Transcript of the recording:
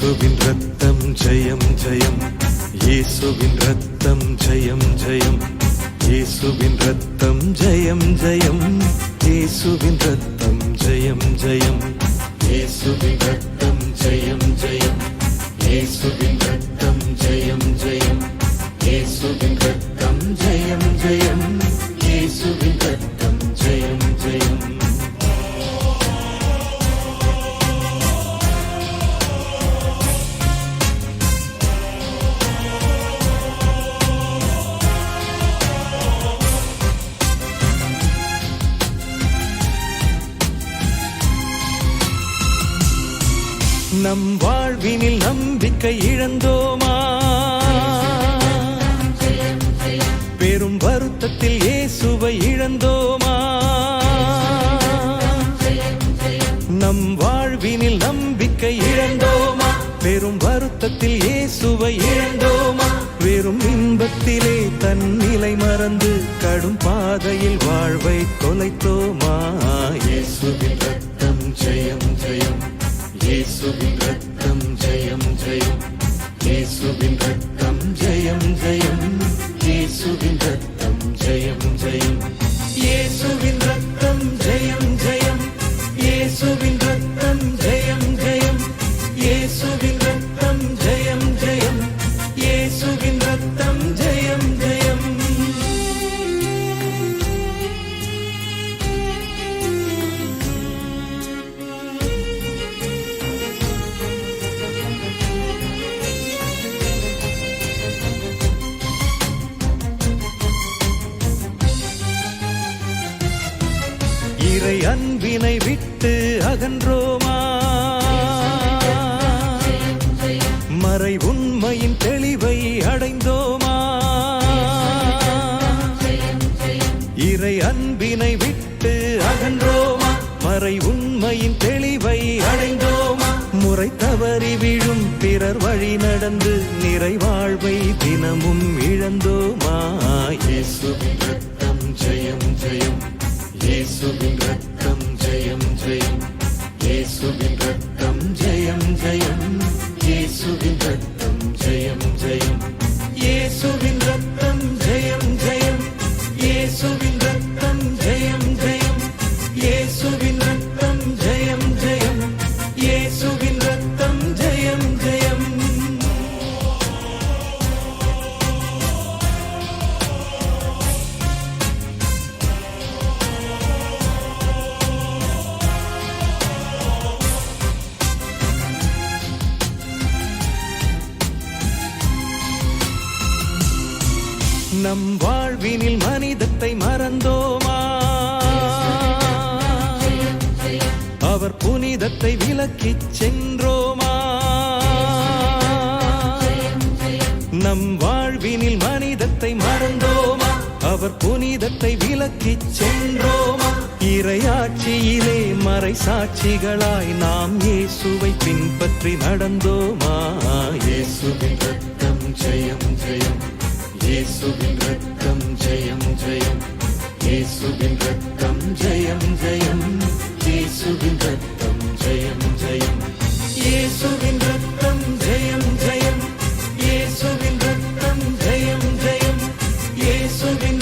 இயேசுவின் ரத்தம் ஜெயம் ஜெயம், இயேசுவின் ரத்தம் ஜெயம் ஜெயம், இயேசுவின் ரத்தம் ஜெயம் ஜெயம், இயேசுவின் ரத்தம் ஜெயம் ஜெயம், இயேசுவின் ரத்தம் ஜெயம் ஜெயம், இயேசுவின் ரத்தம் ஜெயம் ஜெயம், இயேசுவின் ரத்தம் ஜெயம் ஜெயம், இயேசுவின் ரத்தம் ஜெயம் ஜெயம். நம் வாழ்வினில் நம்பிக்கை இழந்தோமா, பெரும் வருத்தத்தில் இயேசுவை இழந்தோமா, நம் வாழ்வினில் நம்பிக்கை இழந்தோமா, பெரும் வருத்தத்தில் இயேசுவை இழந்தோமா, வெறும் இன்பத்திலே தன் நிலை மறந்து கடும் பாதையில் வாழ்வை தொலைத்தோமா. இயேசுவின் ரத்தம் ஜெயம் ஜெயம், இயேசுவின் ரத்தம் ஜெயம் ஜெயம், இயேசுவின் ரத்தம் ஜெயம் ஜெயம், இயேசுவின் ரத்தம் ஜெயம் ஜெயம், இயேசுவின் ரத்தம் ஜெயம் ஜெயம், இயேசுவின் ரத்தம் ஜெயம் ஜெயம், இயேசுவின் ரத்தம் ஜெயம் ஜெயம், இயேசுவின் ரத்தம் ஜெயம் ஜெயம். இறை அன்பினை விட்டு அகன்றோமா, மறை உண்மையின் தெளிவை அடைந்தோமா, இறை அன்பினை விட்டு அகன்றோமா, மறை உண்மையின் தெளிவை அடைந்தோமா, முறை தவறி விழும் பிறர் வழி நடந்து நிறைவாழ்வை தினமும் இழந்தோமா. இயேசுவின் ரத்தம் ஜெயம் ஜெயம், இயேசுவின் ரத்தம் ஜெயம் ஜெயம், இயேசுவின் ரத்தம் ஜெயம் ஜெயம், இயேசுவின் ரத்தம் ஜெயம் ஜெயம், இயேசுவின் ரத்தம் ஜெயம் ஜெயம், இயேசுவின் ரத்தம் ஜெயம் ஜெயம், இயேசுவின் ரத்தம் ஜெயம் ஜெயம், இயேசுவின் ரத்தம் ஜெயம் ஜெயம். நம் வாழ்வினில் மனிதத்தை மறந்தோமா, அவர் புனிதத்தை விலக்கிச் சென்றோமா, நம் வாழ்வினில் மனிதத்தை மறந்தோமா, அவர் புனிதத்தை விலக்கிச் சென்றோமா, இறையாட்சியிலே மறை சாட்சிகளாய் நாம் இயேசுவை பின்பற்றி நடந்தோமா. இயேசுவின் ரத்தம் ஜெயம் ஜெயம், இயேசுவின் ரத்தம் ஜெயம் ஜெயம், இயேசுவின் ரத்தம் ஜெயம் ஜெயம், இயேசுவின் ரத்தம் ஜெயம் ஜெயம், இயேசுவின் ரத்தம் ஜெயம் ஜெயம், இயேசுவின் ரத்தம் ஜெயம் ஜெயம், இயேசுவின்